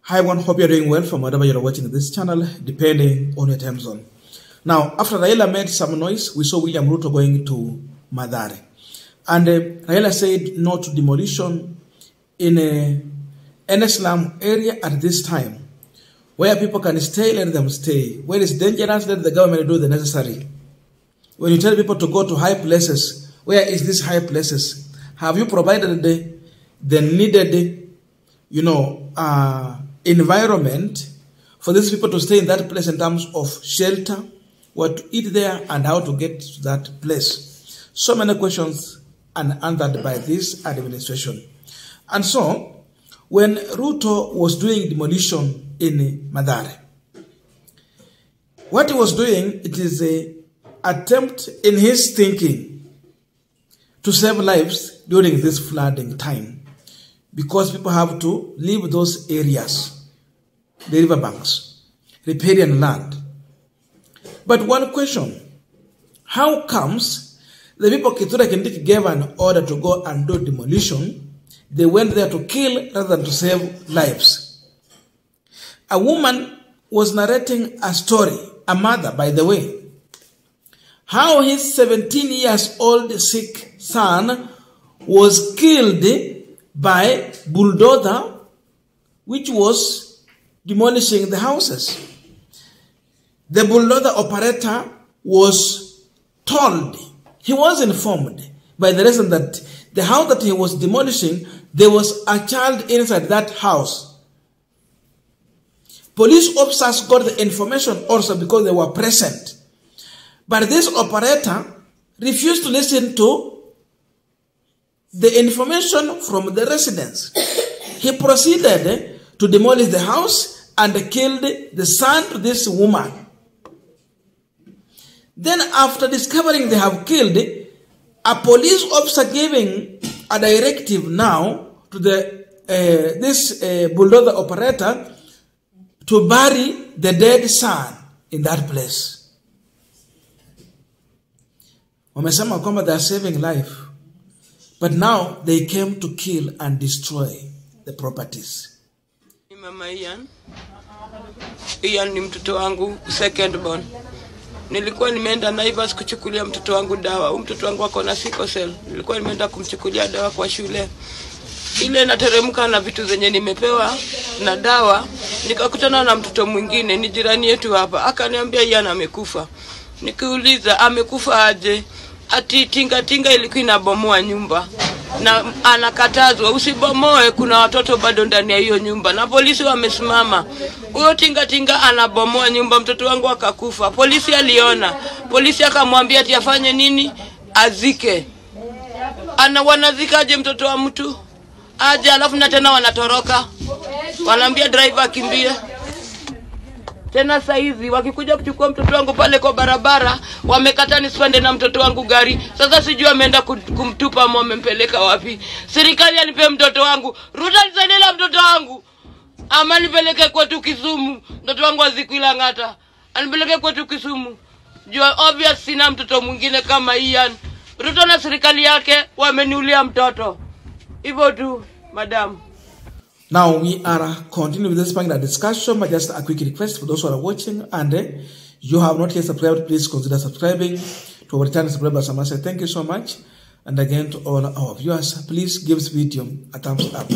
Hi everyone, hope you're doing well from wherever you're watching this channel, depending on your time zone. Now, after Raila made some noise, we saw William Ruto going to Mathare. And Raila said no to demolition in any slum area at this time. Where people can stay, let them stay. Where it's dangerous, let the government do the necessary. When you tell people to go to high places, where is these high places? Have you provided the needed, environment for these people to stay in that place in terms of shelter, what to eat there, and how to get to that place? So many questions unanswered by this administration. And so, when Ruto was doing demolition in Mathare, what he was doing, it is an attempt in his thinking to save lives during this flooding time, because people have to leave those areas, the riverbanks, riparian land. But one question, how comes the people Kithure Kindiki gave an order to go and do demolition, they went there to kill rather than to save lives? A woman was narrating a story, a mother, by the way, how his 17 years old sick son was killed by Bulldozer, which was demolishing the houses. The Bulldozer operator was told, he was informed by the resident that the house that he was demolishing, there was a child inside that house. Police officers got the information also because they were present. But this operator refused to listen to the information from the residents. He proceeded to demolish the house and killed the son to this woman. Then after discovering they have killed, a police officer giving a directive now to this Bulldozer operator to bury the dead son in that place. Wamesema kwamba they are saving life. But now they came to kill and destroy the properties. Mama Ian ni mtoto wangu second born. Nilikuwa nimeenda Naivas kuchukulia mtoto wangu dawa. Mtoto wangu ako na sickle cell. Nilikuwa nimeenda kumchukulia dawa kwa shule. Ile nateremka na vitu zenye nimepewa na dawa, nikakutana na mtoto mwingine, ni jirani yetu hapa. Akaniambia Ian amekufa. Nikiuliza amekufa aje? Ati tinga ilikuwa inabomoa nyumba. Na anakatazwa usibomoe, kuna watoto bado ndani ya hiyo nyumba. Na polisi wamesimama. Huyo tinga anabomoa nyumba, mtoto wangu akakufa. Polisi aliona. Polisi akamwambia ati afanye nini? Azike. Wanazikaje mtoto wa mtu? Aje alafu na tena wanatoroka. Wanaambia driver akimbie. Tena saizi wakikuja kuchukua mtoto wangu pale kwa barabara, wamekata nisipande na mtoto wangu gari. Sasa sijui ameenda kumtupa ama amempeleka wapi. Serikali anipe mtoto wangu. Ruto nisaidie mtoto wangu. Ama nipeleke kwetu Kisumu. Mtoto wangu azikwila ngata. Anipeleke kwetu Kisumu. Jua obvious sina mtoto mwingine kama Ian. Ruto na serikali yake wameniulia mtoto. Hivyo tu, madam. Now we are continuing with this panel discussion, but just a quick request for those who are watching and you have not yet subscribed, please consider subscribing to our channel. Thank you so much. And again to all our viewers, please give this video a thumbs up.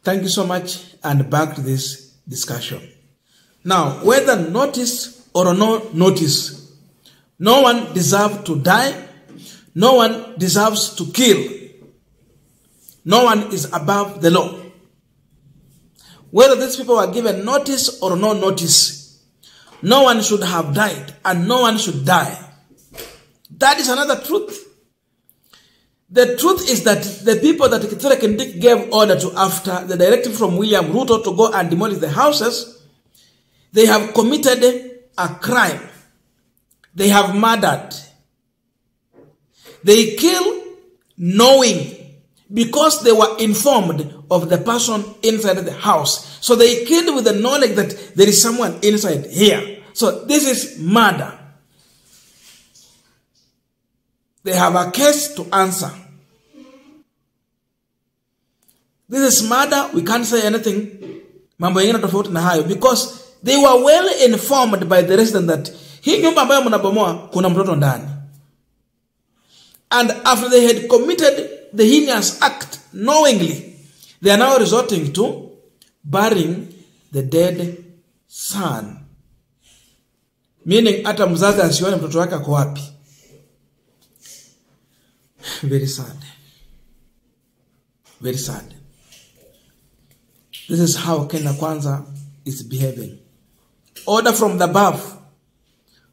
Thank you so much, and back to this discussion. Now, whether notice or no notice, no one deserves to die, no one deserves to kill, no one is above the law. Whether these people were given notice or no notice, no one should have died and no one should die. That is another truth. The truth is that the people that Kithure Kindiki gave order to after the directive from William Ruto to go and demolish the houses, they have committed a crime. They have murdered. They kill knowing, because they were informed of the person inside the house. So they killed with the knowledge that there is someone inside here. So this is murder. They have a case to answer. This is murder. We can't say anything mambo yengine tofauti na hayo, because they were well informed by the resident that hii nyumba ambayo mnabomoa kuna mtoto ndani. And after they had committed the heinous act knowingly, they are now resorting to burying the dead son. Meaning hata mzazi asione mtoto wake ako wapi. Very sad. Very sad. This is how Kenya Kwanza is behaving. Order from the above.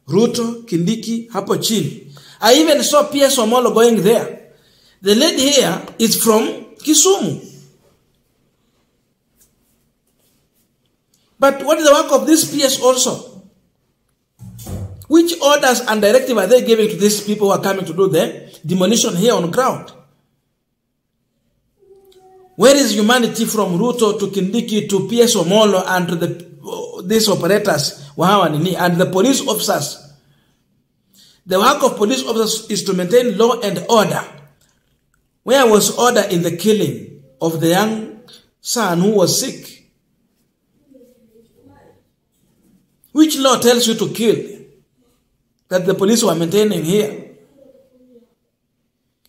Ruto, Kindiki, hapo chini. I even saw PS Omolo going there. The lady here is from Kisumu. But what is the work of this PS also? Which orders and directive are they giving to these people who are coming to do the demolition here on ground? Where is humanity from Ruto to Kindiki to PS Omolo and to these operators and the police officers? The work of police officers is to maintain law and order. Where was order in the killing of the young son who was sick? Which law tells you to kill that the police were maintaining here?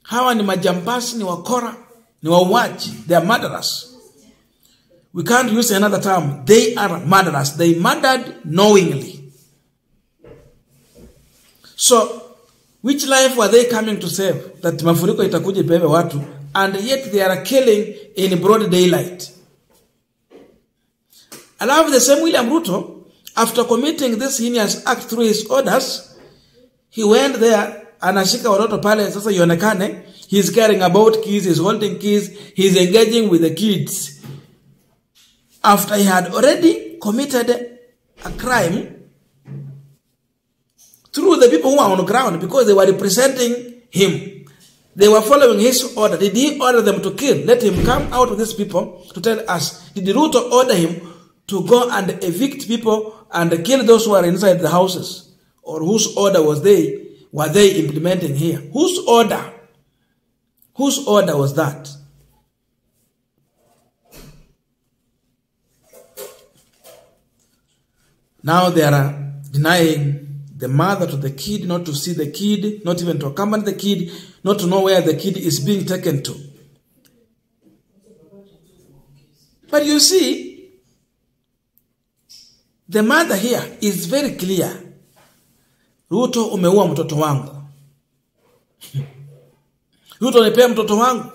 Hawa ni majambasi, ni wakora, ni wauaji. They are murderers. We can't use another term. They are murderers. They murdered knowingly. So, which life were they coming to save? That mafuriko itakuja ibebe watu, and yet they are killing in broad daylight. Alafu the same William Ruto, after committing this heinous act through his orders, he went there, anashika watoto pale, sasa ionekane, he's caring about kids, he's holding kids, he's engaging with the kids. After he had already committed a crime through the people who are on the ground, because they were representing him. They were following his order. Did he order them to kill? Let him come out with these people to tell us. Did Ruto order him to go and evict people and kill those who are inside the houses? Or whose order were they implementing here? Whose order? Whose order was that? Now they are denying the mother to the kid, not to see the kid, not even to accompany the kid, not to know where the kid is being taken to. But you see, the mother here is very clear. Ruto, umeua mtoto wangu. Ruto, nipea mtoto wangu.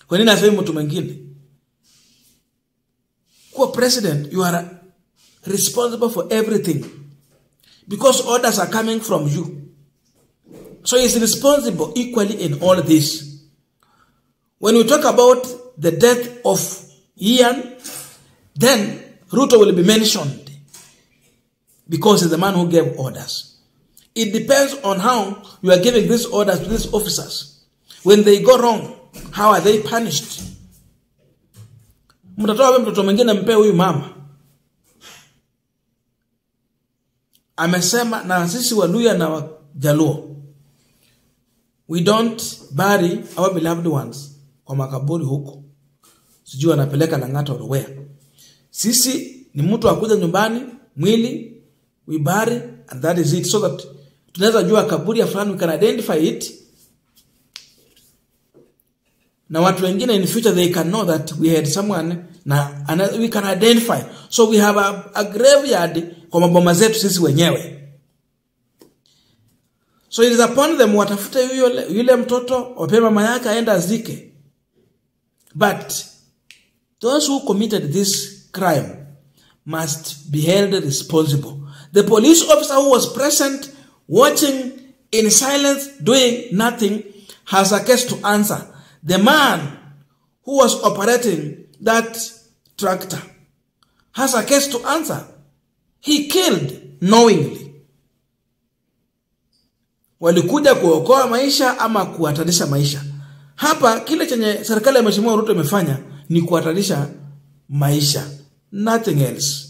Kwa nini asemi mtu mwingine? Kwa president, you are responsible for everything, because orders are coming from you. So he is responsible equally in all this. When we talk about the death of Ian, then Ruto will be mentioned, because he's the man who gave orders. It depends on how you are giving these orders to these officers. When they go wrong, how are they punished? Mtatoa mtoto mwingine mpe huyu mama. Amesema na sisi Waluya na Wajaluo, we don't bury our beloved ones kwa makaburi huko. Sijui anapeleka Lang'ata or where. Sisi ni mtu akuja nyumbani, mwili, we bury, and that is it. So that tunaweza jua kaburi ya fulani, we can identify it. Na watu wengine in future, they can know that we had someone, and we can identify. So we have a graveyard kwa maboma zetu sisi wenyewe. So it is upon them watafute yule mtoto, wape mama yake aenda azike. But those who committed this crime must be held responsible. The police officer who was present, watching in silence, doing nothing, has a case to answer. The man who was operating that tractor has a case to answer. He killed knowingly. Walikuja kuokoa maisha ama kuhatarisha maisha. Hapa kile chenye serikali ya Mheshimiwa Ruto imefanya ni kuhatarisha maisha. Nothing else.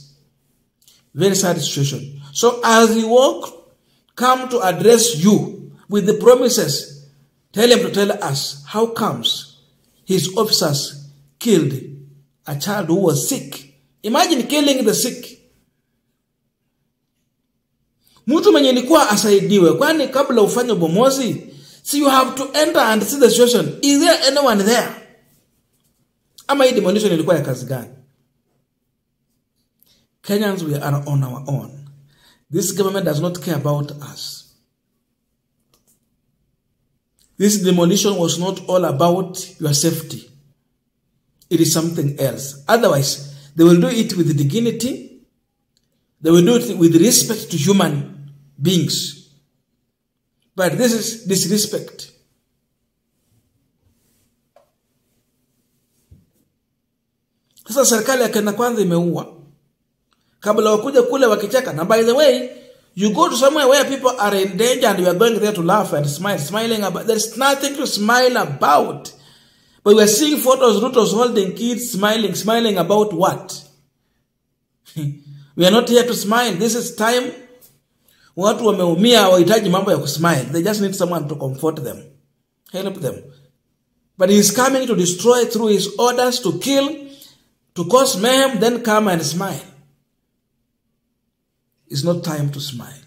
Very sad situation. So as he come to address you with the promises, tell him to tell us how comes his officers killed a child who was sick Imagine killing the sick. Mtu mwenye ilikuwa asaidiwe, kwani kabla ufanye ubomozi, so you have to enter and see the situation. Is there anyone there? Ama hii demolition ilikuwa ya kazi gani? Kenyans, we are on our own. This government does not care about us. This demolition was not all about your safety. It is something else. Otherwise, they will do it with dignity. They will do it with respect to human beings. But this is disrespect. Sasa serikali ya Kenya Kwanza imeua. Kabla wakuja kule wakicheka. And by the way, you go to somewhere where people are in danger and you are going there to laugh and smile. Smiling about. There's nothing to smile about. But we are seeing photos, Ruto's holding kids, smiling. Smiling about what? We are not here to smile. This is time. Watu wameumia wahitaji mambo ya kusmile. They just need someone to comfort them. Help them. But he is coming to destroy through his orders, to kill, to cause mayhem, then come and smile. It's not time to smile.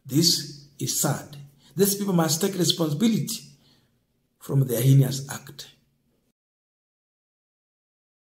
This is sad. These people must take responsibility from their heinous act.